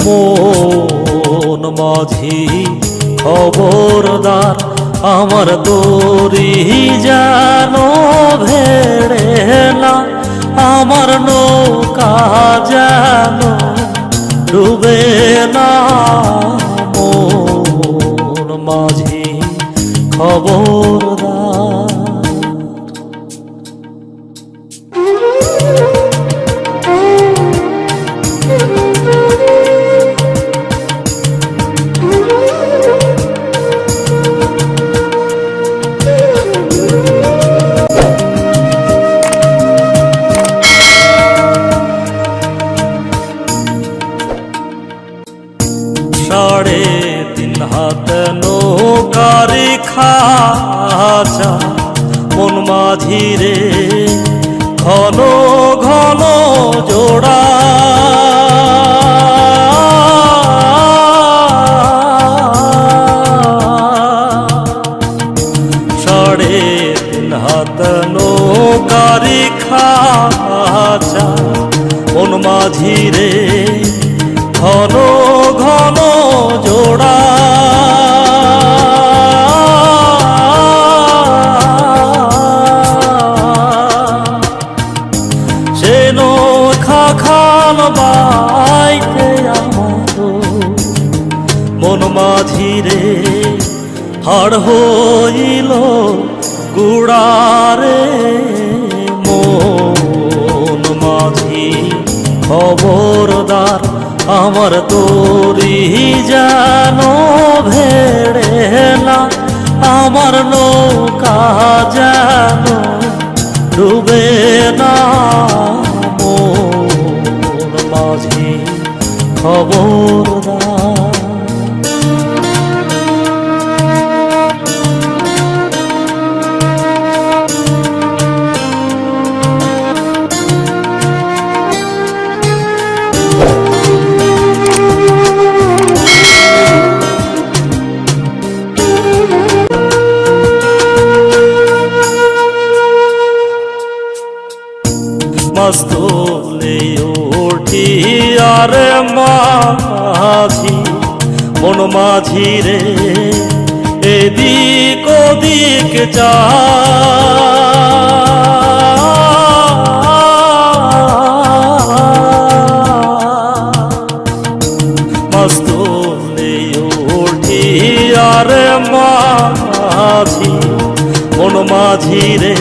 মন মাঝি খবরদার, আমার তরি যেন ভেড়ে না, আমার নৌকা যেন ডুবে না। মন মাঝি খবরদার। সাড়ে তিন হাত নৌকার খাঁচা, মন মাঝি রে ঘন ঘন জোড়া। সাড়ে তিন হাত নৌকার খাঁচা, মন মাঝি রে ঘন ঘন জোড়া। সে নৌকা খাল বাইতে আমার মন মাঝি রে হাড় হইল গুড়ারে। মন মাঝি খবরদার, আমার তরি যেন ভেড়ে না, আমার নৌকা যেন ডুবে না। মন মাঝি খবরদার। মস্তলে ওঠি আর মাঝি, মন মাঝি রে এদিক ওদিক যা। মস্তলে ওঠি আর মাঝি, মন মাঝি রে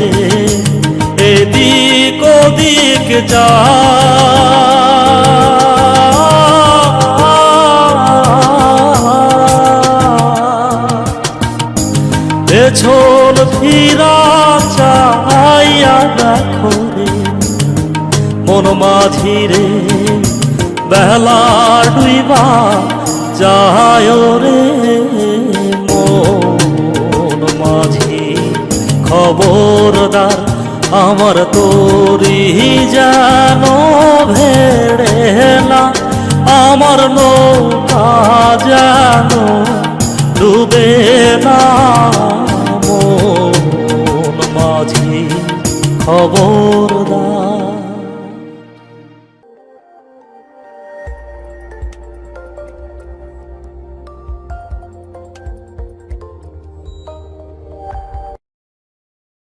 এদিক ওদিক যা। পেছন ফিরা চাইয়া দেখো রে মন মাঝি রে, বেলা ডুইবা যায় রে। মন মাঝি খবরদার, আমার তরি যেন ভেড়ে না, আমার নৌকা যেন ডুবে না। মন মাঝি খবর